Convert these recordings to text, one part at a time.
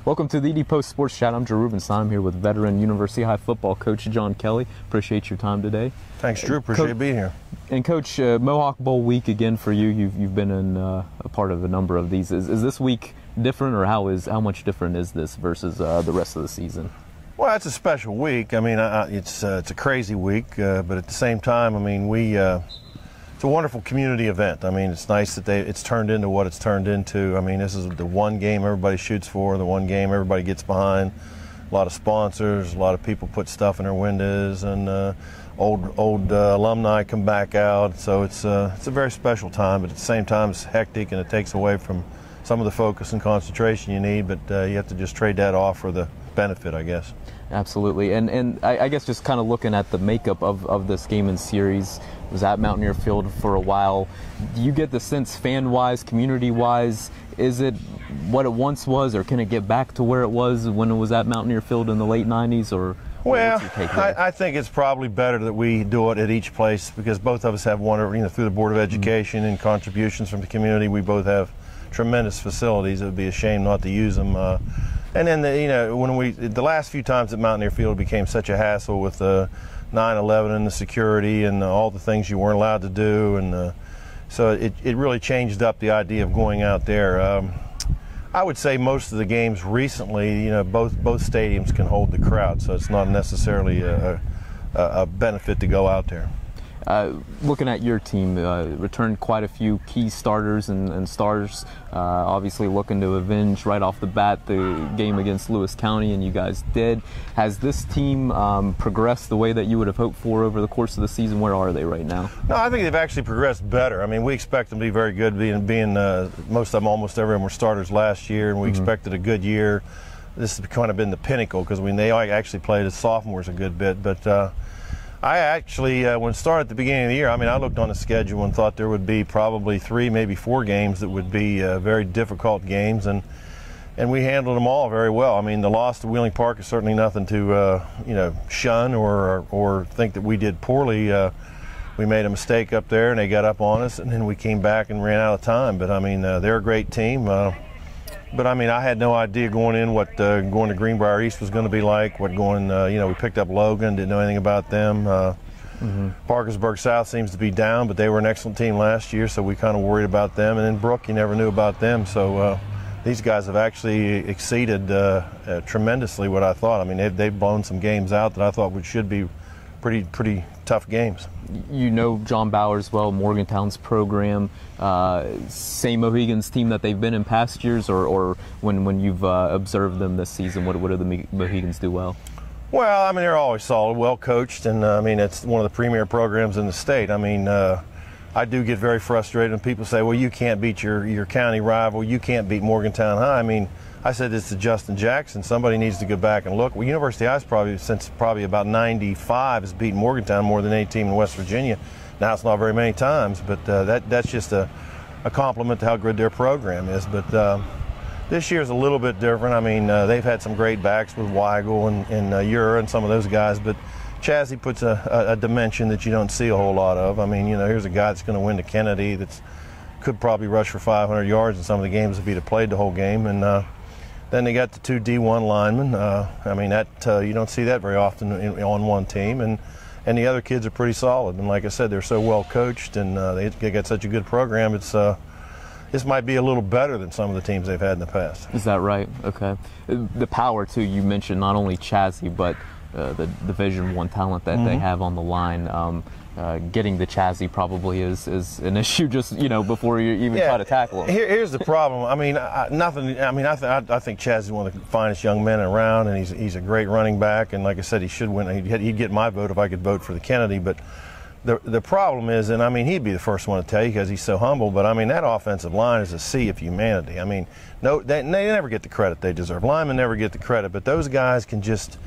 Welcome to the TheDPost Sports Chat. I'm Drew Rubenstein. I'm here with veteran University High football coach John Kelley. Appreciate your time today. Thanks, Drew. Appreciate being here. And Coach, Mohawk Bowl week again for you. You've been in a part of a number of these. Is this week different, or how much different is this versus the rest of the season? Well, it's a special week. I mean, it's a crazy week, but at the same time, I mean, it's a wonderful community event. I mean, it's nice that it's turned into what it's turned into. I mean, this is the one game everybody shoots for, the one game everybody gets behind. A lot of sponsors, a lot of people put stuff in their windows, and old alumni come back out. So it's a very special time, but at the same time, it's hectic and it takes away from some of the focus and concentration you need. But you have to just trade that off for the benefit, I guess. Absolutely, and I guess just kind of looking at the makeup of this game and series, was at Mountaineer Field for a while. Do you get the sense, fan-wise, community-wise, is it what it once was, or can it get back to where it was when it was at Mountaineer Field in the late 90s? Or well, I think it's probably better that we do it at each place, because both of us have through the Board of Education and contributions from the community. We both have tremendous facilities. It would be a shame not to use them. And then, the last few times at Mountaineer Field became such a hassle with 9/11 and the security and all the things you weren't allowed to do, and so it really changed up the idea of going out there. I would say most of the games recently, both stadiums can hold the crowd, so it's not necessarily a benefit to go out there. Looking at your team, returned quite a few key starters and stars, obviously looking to avenge right off the bat the game against Lewis County, and you guys did. Has this team progressed the way that you would have hoped for over the course of the season? Where are they right now? No, I think they've actually progressed better. I mean, we expect them to be very good, being most of them, almost everyone were starters last year, and we expected a good year. This has kind of been the pinnacle, because they actually played as sophomores a good bit, but I actually, when it started at the beginning of the year, I mean, I looked on the schedule and thought there would be probably 3, maybe 4 games that would be very difficult games, and we handled them all very well. I mean, the loss to Wheeling Park is certainly nothing to shun or think that we did poorly. We made a mistake up there, and they got up on us, and then we came back and ran out of time. But I mean, they're a great team. But I mean, I had no idea going in what going to Greenbrier East was going to be like. We picked up Logan, didn't know anything about them. Parkersburg South seems to be down, but they were an excellent team last year, so we kind of worried about them. And then Brook, you never knew about them. So these guys have actually exceeded tremendously what I thought. I mean, they've blown some games out that I thought should be pretty tough games. You know John Bowers well, Morgantown's program, same Mohegans team that they've been in past years, or when you've observed them this season, what do the Mohegans do well? Well, I mean, they're always solid, well coached, and I mean, it's one of the premier programs in the state. I mean, I do get very frustrated when people say, well, you can't beat your county rival, you can't beat Morgantown High. I mean, I said this to Justin Jackson, somebody needs to go back and look. Well, University High's since about 95 has beaten Morgantown more than any team in West Virginia. Now it's not very many times, but that's just a compliment to how good their program is. But this year's a little bit different. I mean, they've had some great backs with Weigel and Ura and some of those guys, but Chazzy puts a dimension that you don't see a whole lot of. I mean, here's a guy that's going to win to Kennedy that could probably rush for 500 yards in some of the games if he'd have played the whole game. And then they got the 2 D1 linemen. I mean, that you don't see that very often on one team, and the other kids are pretty solid. And like I said, they're so well coached, and they got such a good program. This might be a little better than some of the teams they've had in the past. Is that right? Okay. The power too. You mentioned not only Chazzy, but the Division I talent that they have on the line. Getting the Chazzy probably is an issue just before you even try to tackle him. Here's the problem. I mean, I think Chazzy's one of the finest young men around, and he's a great running back. And like I said, he should win. He'd get my vote if I could vote for the Kennedy. But the problem is, and I mean, he'd be the first one to tell you because he's so humble. But I mean, that offensive line is a sea of humanity. I mean, they never get the credit they deserve. Linemen never get the credit, but those guys can just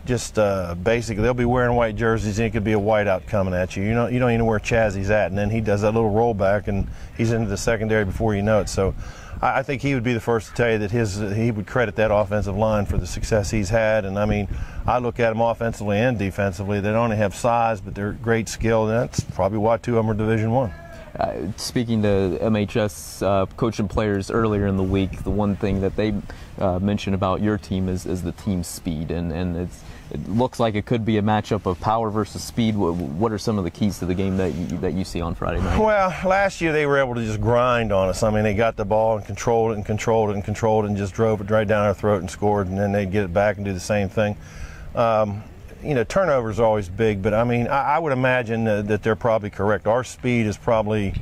basically, they'll be wearing white jerseys and it could be a whiteout coming at you. You don't even know where Chazzy's at, and then he does that little rollback and he's into the secondary before you know it. So I think he would be the first to tell you that he would credit that offensive line for the success he's had. And I mean, I look at them offensively and defensively. They don't only have size, but they're great skill, and that's probably why 2 of them are Division I. Speaking to MHS coach and players earlier in the week, the one thing that they mentioned about your team is the team speed, and it looks like it could be a matchup of power versus speed. What are some of the keys to the game that you see on Friday night? Well, last year they were able to just grind on us. I mean, they got the ball and controlled it and controlled it and controlled it and just drove it right down our throat and scored, and then they'd get it back and do the same thing. You know, turnovers are always big, but I mean, I would imagine that they're probably correct. Our speed is probably,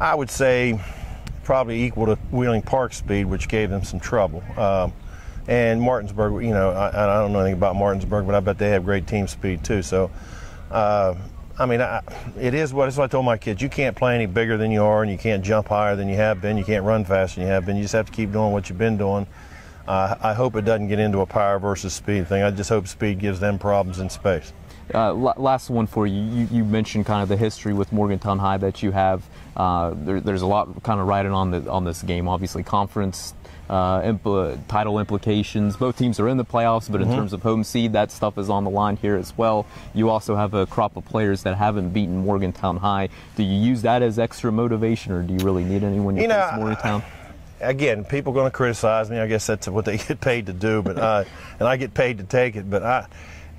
I would say, probably equal to Wheeling Park's speed, which gave them some trouble. And Martinsburg, you know, I don't know anything about Martinsburg, but I bet they have great team speed too. So, I mean, it is what I told my kids. You can't play any bigger than you are, and you can't jump higher than you have been. You can't run faster than you have been. You just have to keep doing what you've been doing. I hope it doesn't get into a power versus speed thing. I just hope speed gives them problems in space. Last one for you. You mentioned kind of the history with Morgantown High that you have. There's a lot kind of riding on this game. Obviously, conference title implications. Both teams are in the playoffs, but in terms of home seed, that stuff is on the line here as well. You also have a crop of players that haven't beaten Morgantown High. Do you use that as extra motivation, or do you really need anyone you face Morgantown? Again, people are going to criticize me. I guess that's what they get paid to do, but and I get paid to take it. But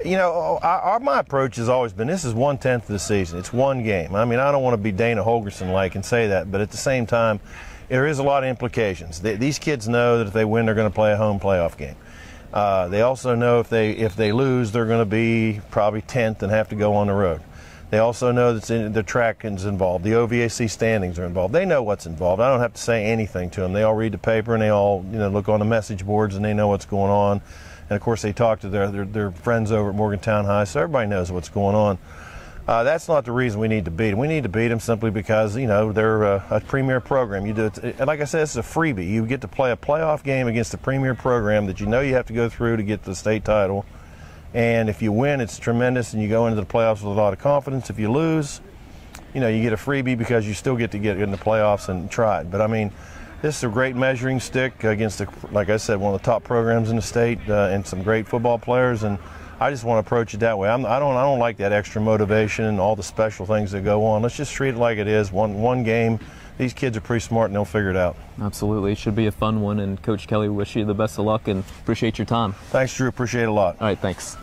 you know, my approach has always been, this is 1/10 of the season. It's one game. I mean, I don't want to be Dana Holgerson-like and say that, but at the same time, there is a lot of implications. These kids know that if they win, they're going to play a home playoff game. They also know if they lose, they're going to be probably 10th and have to go on the road. They also know that the track is involved. The OVAC standings are involved. They know what's involved. I don't have to say anything to them. They all read the paper, and they all, you know, look on the message boards, and they know what's going on. And of course, they talk to their friends over at Morgantown High, so everybody knows what's going on. That's not the reason we need to beat them. We need to beat them simply because, you know, they're a premier program. You do it, and like I said, it's a freebie. You get to play a playoff game against a premier program that you know you have to go through to get the state title. And if you win, it's tremendous, and you go into the playoffs with a lot of confidence. If you lose, you know, you get a freebie because you still get to get in the playoffs and try it. But I mean, this is a great measuring stick against, like I said, one of the top programs in the state and some great football players. And I just want to approach it that way. I don't like that extra motivation and all the special things that go on. Let's just treat it like it is. One game. These kids are pretty smart, and they'll figure it out. Absolutely. It should be a fun one. And Coach Kelley, wish you the best of luck and appreciate your time. Thanks, Drew. Appreciate it a lot. All right, thanks.